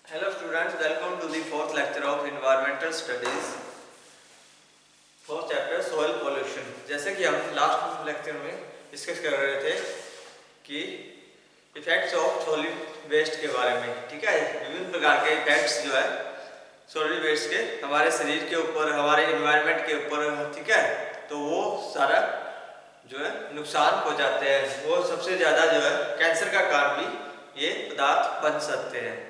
Hello students, welcome to the fourth lecture of Environmental Studies. Fourth chapter soil pollution. जैसे कि हम last lecture में discuss कर रहे थे कि इफेक्ट्स ऑफ सॉलिड वेस्ट के बारे में, ठीक है। विभिन्न प्रकार के इफेक्ट्स जो है सॉलिड वेस्ट के हमारे शरीर के ऊपर, हमारे एनवायरनमेंट के ऊपर, ठीक है। तो वो सारा जो है नुकसान हो जाते हैं। वो सबसे ज़्यादा जो है कैंसर का कारण भी ये पदार्थ बन सकते हैं।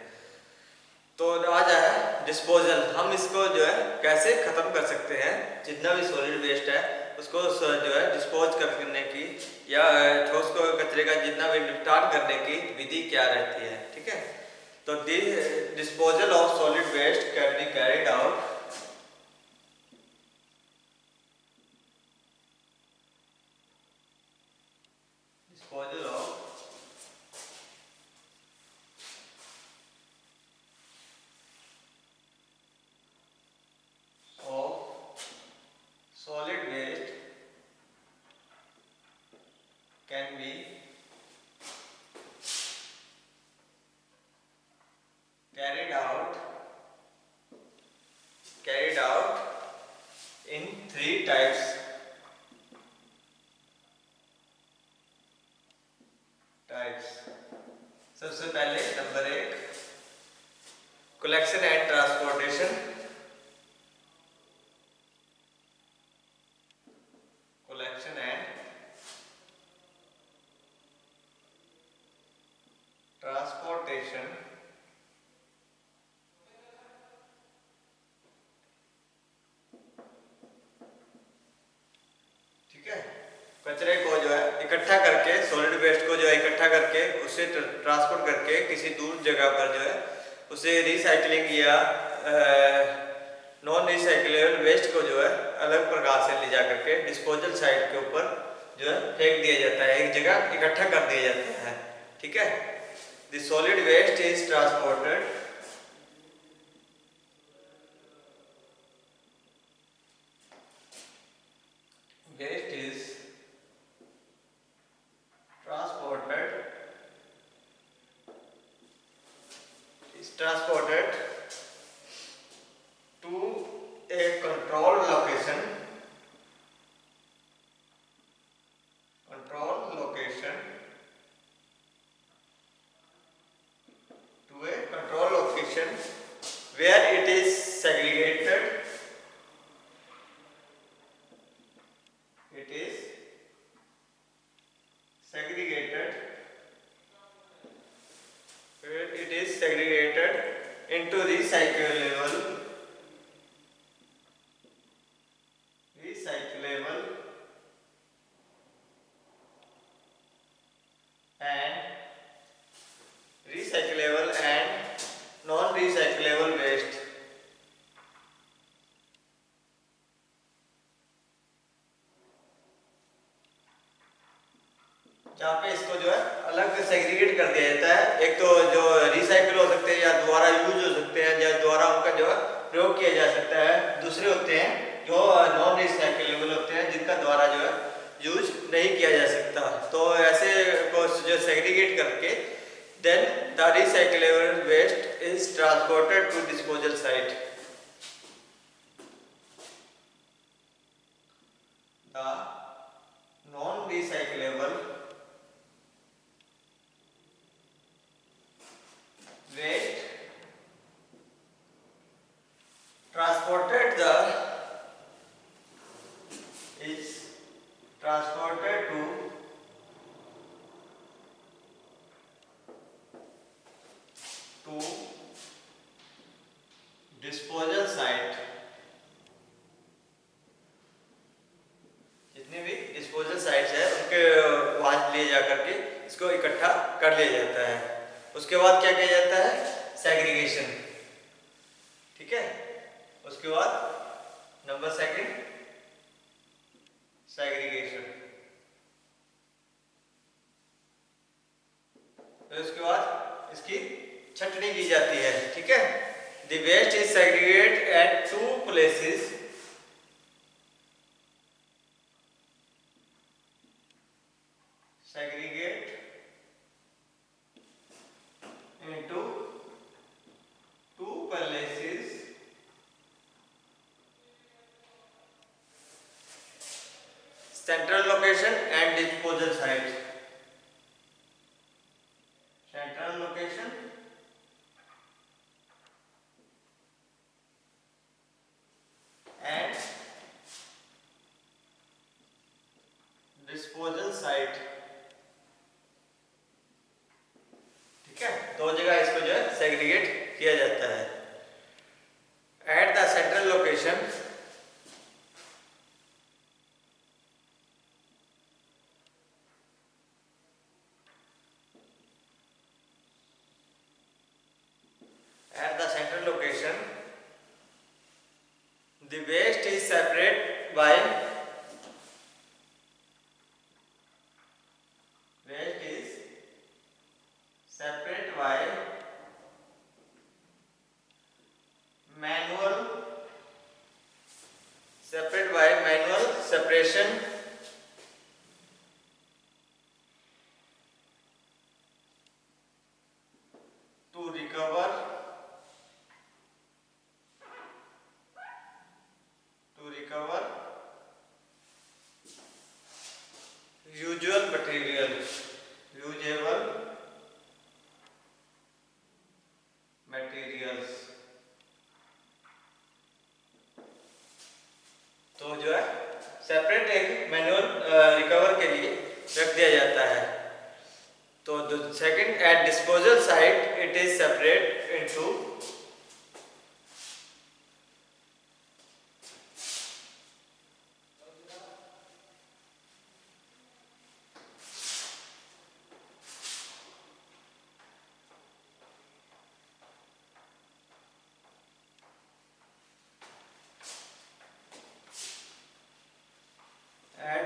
तो आज है डिस्पोजल। हम इसको जो है कैसे ख़त्म कर सकते हैं, जितना भी सॉलिड वेस्ट है उसको जो है डिस्पोज करने की या ठोस को कचरे का जितना भी निपटान करने की विधि क्या रहती है, ठीक है। तो disposal of solid waste can be carried out disposal of solid waste can be carried out in three types. सबसे पहले number 1 collection and transportation. Collection and transportation, ठीक है। कचरे को जो है इकट्ठा करके, सॉलिड वेस्ट को जो है इकट्ठा करके उसे ट्रांसपोर्ट करके किसी दूर जगह पर जो है उसे रिसाइकलिंग या नॉन रिसाइकलेबल वेस्ट को जो है अलग प्रकार से ले जा करके डिस्पोजल साइट के ऊपर जो है फेंक दिया जाता है, एक जगह इकट्ठा कर दिया जाता है, ठीक है। The solid waste is transported waste is transported to a control location where it is segregated into recyclable and non-recyclable waste। जहाँ पे इसको जो है अलग सेग्रीगेट कर दिया जाता है। एक तो जो रिसाइकिल हो सकते हैं या दोबारा यूज हो सकते हैं या दोबारा उनका जो है प्रयोग किया जा सकता है। दूसरे होते हैं जो नॉन रिसाइकिलेबल होते हैं, जिनका द्वारा जो है यूज नहीं किया जा सकता। तो ऐसे को जो सेग्रीगेट करके then the recyclable waste is transported to disposal site। The non recyclable waste transported to disposal site। जितने भी डिस्पोजल साइट्स है उनके वहां ले जा करके इसको इकट्ठा कर लिया जाता है। उसके बाद क्या किया जाता है, सेग्रीगेशन, ठीक है। उसके बाद नंबर 2 सेग्रीगेशन। फिर उसके बाद इसकी छटनी की जाती है, ठीक है। The waste is segregate at 2 places segregate into central location and disposal site. Central location and disposal site. ठीक है, दो जगह इसको जो है सेग्रीगेट किया जाता है। At the central location the waste is separate by manual separation to recover usable materials। तो जो है सेपरेट एक मैनुअल रिकवर के लिए रख दिया जाता है। तो second, at disposal site it is separate into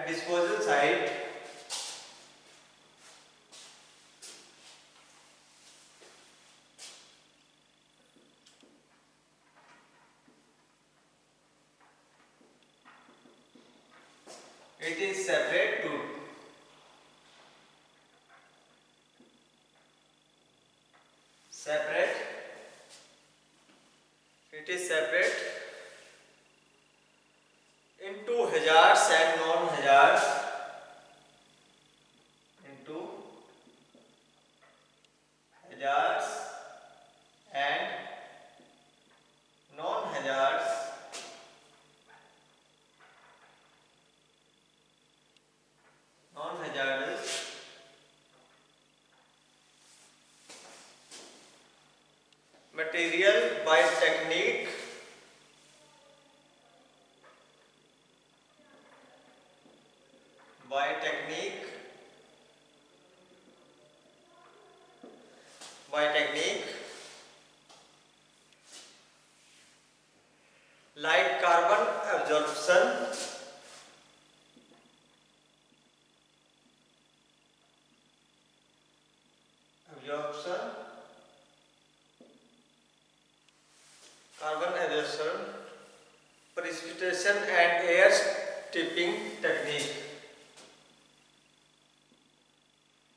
disposal site it is separate to into hazards and non-hazards and non-hazards material by technique like carbon absorption, precipitation and air stripping technique,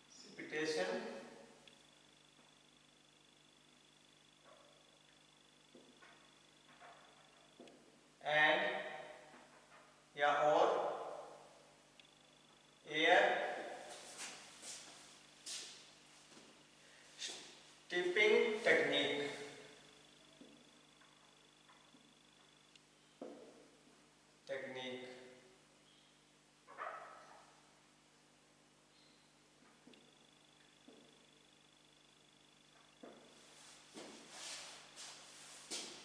precipitation and or air stripping technique।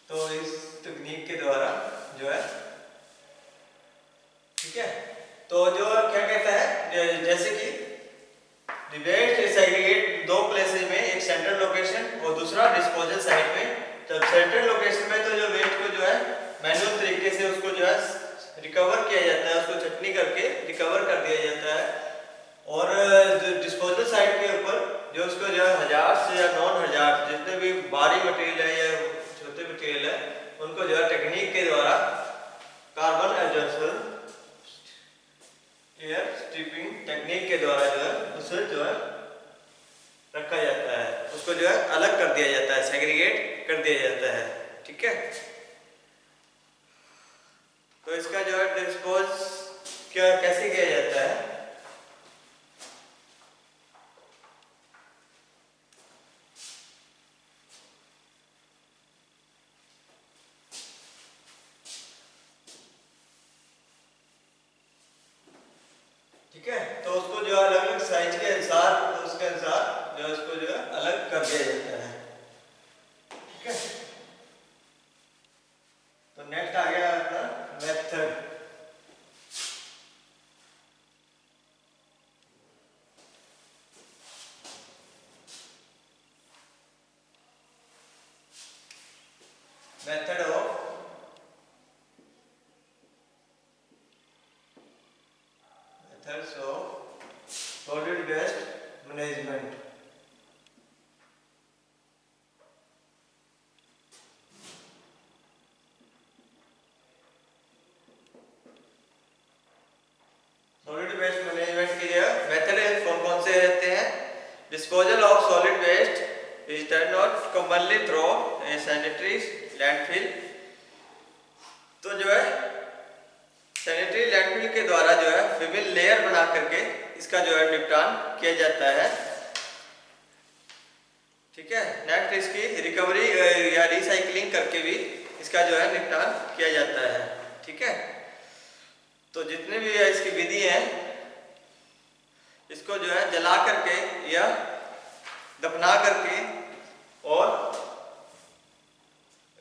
तो इस तकनीक के द्वारा जो है, ठीक है, तो जो क्या कहता है, जैसे कि वेस्ट सेग्रीगेट दो प्लेसेस में, एक सेंट्रल लोकेशन और दूसरा डिस्पोजल साइट में। तो सेंट्रल लोकेशन में तो जो वेस्ट को जो है मैनुअल तरीके से उसको जो है रिकवर किया जाता है, उसको छटनी करके रिकवर कर दिया जाता है। और जो डिस्पोजल साइट के ऊपर जो उसको जो है हजार्ड्स या नॉन हजार्ड्स जितने भी भारी मटेरियल है या छोटे मटेरियल है, उनको जो है टेक्निक के द्वारा carbon absorption air stripping technique के द्वारा जो है उसे जो है रखा जाता है, उसको जो है अलग कर दिया जाता है, सेग्रीगेट कर दिया जाता है। ठीक है, तो इसका जो है क्या कैसे किया जाता है? ठीक है, तो उसको जो अलग अलग साइज के अनुसार, तो उसके अनुसार जो इसको जो है अलग कर दिया जाता है। ठीक है, तो नेक्स्ट आ गया अपना method. Method of methods of solid waste management. Solid waste management की जो मेथड कौन कौन से रहते हैं? Disposal of solid waste is done not commonly through a sanitary landfill. तो जो है सैनिटरी लैंडफिल के द्वारा जो है विभिन्न लेयर बना करके इसका जो है निपटान किया जाता है। ठीक है, नेक्स्ट इसकी रिकवरी या रिसाइकलिंग करके भी इसका जो है निपटान किया जाता है। ठीक है, तो जितने भी इसकी विधि है, इसको जो है जला करके या दफना करके और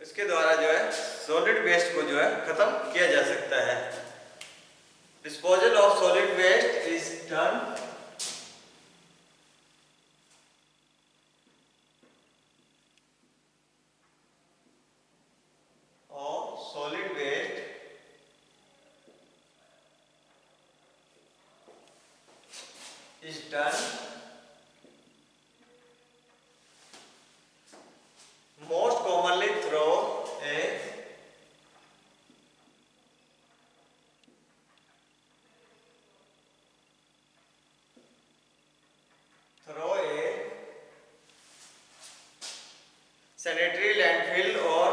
इसके द्वारा जो है सॉलिड वेस्ट को जो है खत्म किया जा सकता है। Disposal of solid waste is done of solid waste is done most commonly through a sanitary landfill or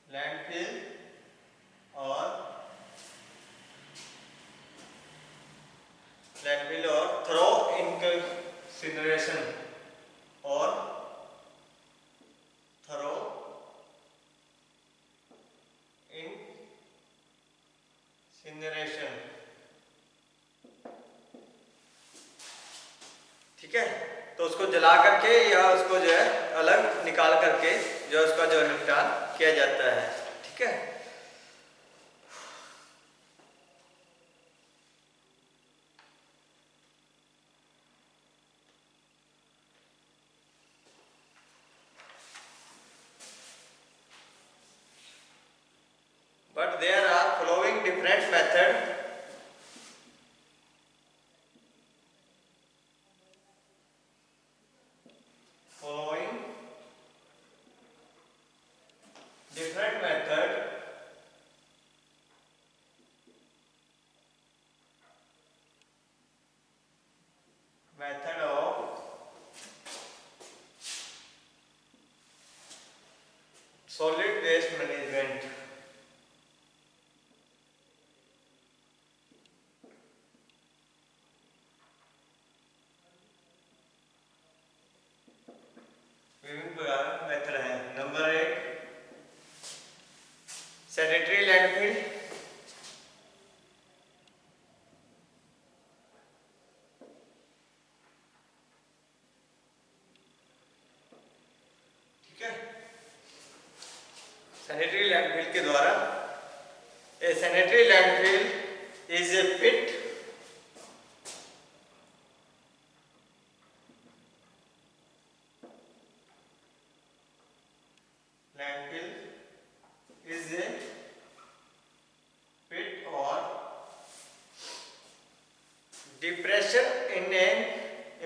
landfill or through incineration or through incineration। ठीक है, तो उसको जला करके या उसको जो है अलग निकाल करके जो उसका जो निपटान किया जाता है। ठीक है, but there are following different method following different method method of solid waste management। विभिन्न प्रकार मेथड है। Number 1 sanitary landfill. ठीक है, सैनिटरी लैंडफिल के द्वारा a sanitary landfill is a pit landfill is a pit or depression in an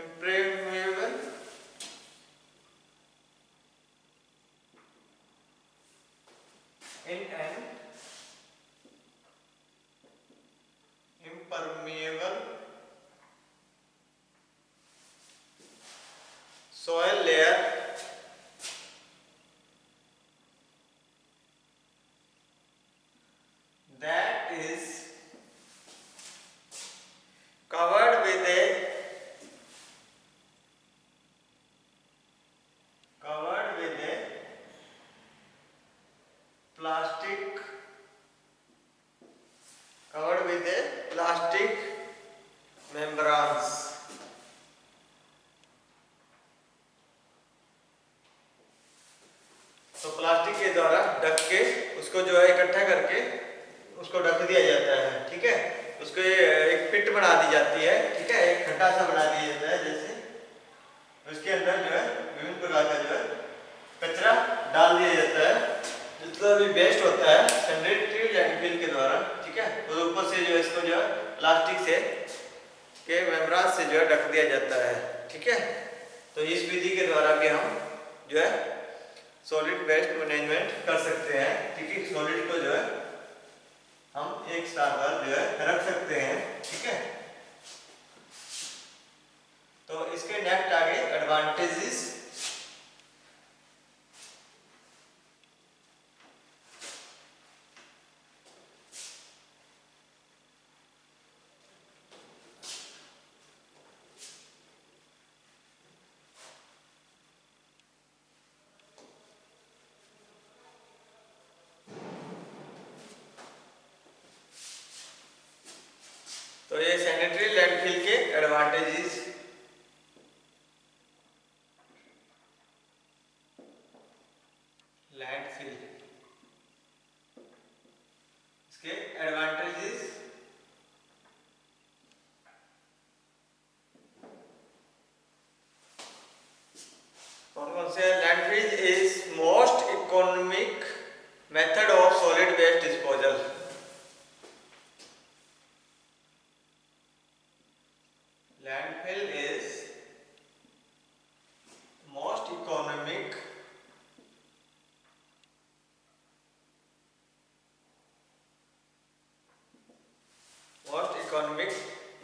impermeable soil layer पिट बना दी जाती है, ठीक है, एक खड्डा सा बना दिया जाता है जैसे, उसके अंदर जो है विभिन्न प्रकार का जो है कचरा डाल दिया जाता है, जितना भी वेस्ट होता है सैनिटरी लैंडफिल के द्वारा, ठीक है, और ऊपर से जो है इसको जो है प्लास्टिक से के मेम्ब्रेन से जो है ढक दिया जाता है, ठीक है। तो इस विधि के द्वारा भी हम जो है सॉलिड वेस्ट मैनेजमेंट कर सकते हैं, ठीक है। सॉलिड को जो है हम एक स्थान पर जो है रख सकते हैं, ठीक है। तो इसके नेक्स्ट आगे एडवांटेजेस। तो ये सैनिटरी लैंडफिल के एडवांटेजेस। लैंडफिल इसके एडवांटेजेस। कौन से? Landfill is most economic method of solid waste disposal. Landfill is most economic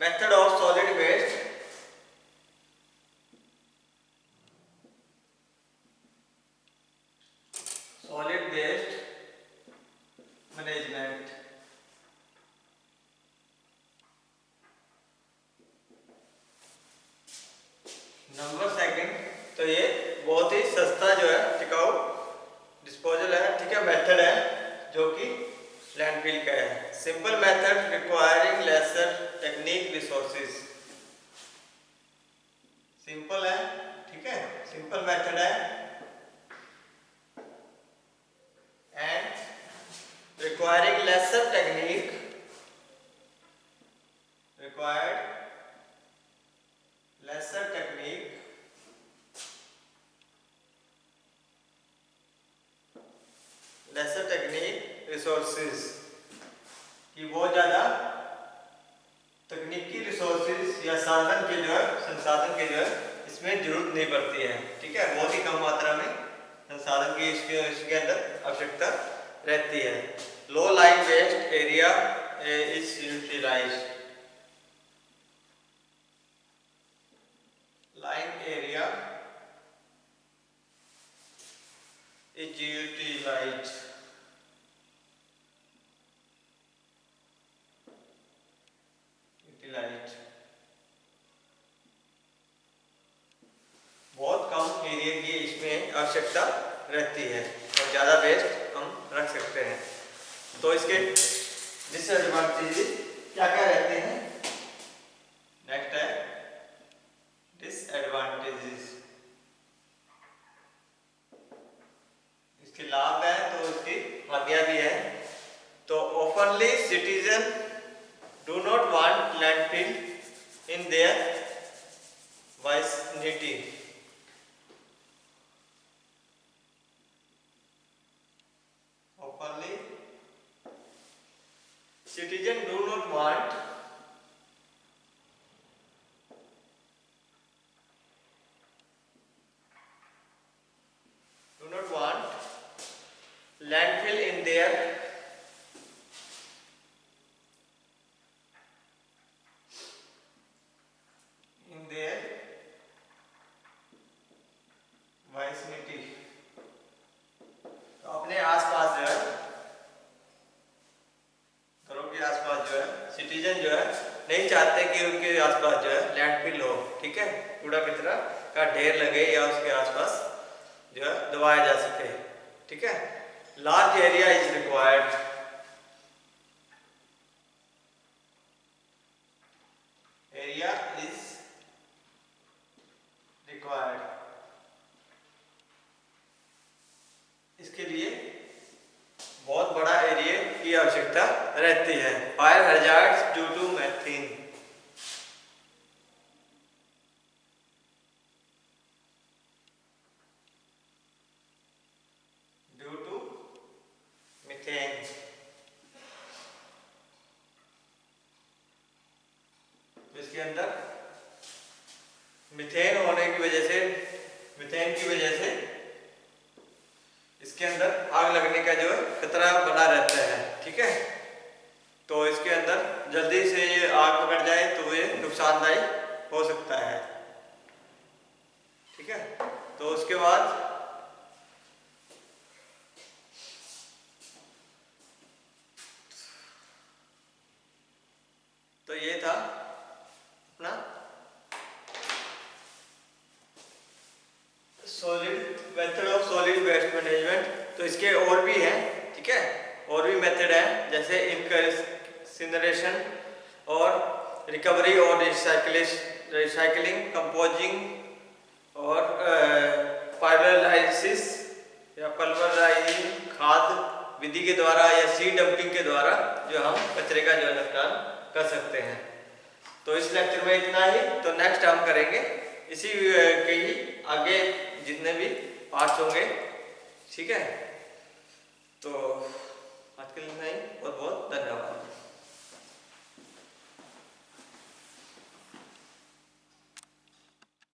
method of solid waste management। Number second, तो ये बहुत ही सस्ता जो है टिकाऊ डिस्पोजल है, ठीक है, मेथड है जो कि लैंडफिल का है। Simple method requiring lesser technique resources. Simple है, ठीक है, सिंपल मेथड है and requiring lesser technique, required lesser technique, resources कि बहुत ज़्यादा तकनीकी रिसोर्सेज या साधन के जो है संसाधन के जो है इसमें जरूरत नहीं पड़ती है, ठीक है, बहुत ही कम मात्रा में संसाधन की इसके अंदर आवश्यकता रहती है। लो line waste area is utilized. Line area is utilized। बहुत कम एरिया की इसमें आवश्यकता रहती है और ज़्यादा वेस्ट हम रख सकते हैं। तो इसके डिसएडवांटेजेस क्या क्या रहते हैं? नेक्स्ट है डिसएडवांटेजेस। इसके लाभ है तो इसकी हानियां भी है। तो openly citizen do not want landfill in their vicinity। openly citizen do not want landfill in their vicinity। तो अपने आसपास जो है घरों के आसपास जो है सिटीजन जो है नहीं चाहते कि उनके आसपास जो है लैंडफिल हो, ठीक है, कूड़ा कचरा का ढेर लगे या उसके आसपास जो है दबाया जा सके, ठीक है। Large area is required. Area is required. इसके लिए बहुत बड़ा एरिया की आवश्यकता रहती है। Fire hazards due to methane. इसके अंदर मीथेन होने की वजह से, मीथेन की वजह से इसके अंदर आग लगने का जो है खतरा बना रहता है। ठीक है, तो इसके अंदर जल्दी से ये आग पकड़ जाए तो ये नुकसानदायी हो सकता है। ठीक है, तो उसके बाद तो ये था अपना solid method of solid waste management. तो इसके और भी हैं, ठीक है, और भी मेथड हैं, जैसे इंसिनरेशन और रिकवरी और रिसाइकलिंग, कंपोजिंग और पाइवलाइसिस या पल्वराइजिंग खाद विधि के द्वारा या सी डंपिंग के द्वारा जो हम कचरे का जो निपटान कर सकते हैं। तो इस लेक्चर में इतना ही। तो नेक्स्ट हम करेंगे इसी के ही आगे जितने भी पार्ट्स होंगे। ठीक है, तो आज के लिए इतना ही।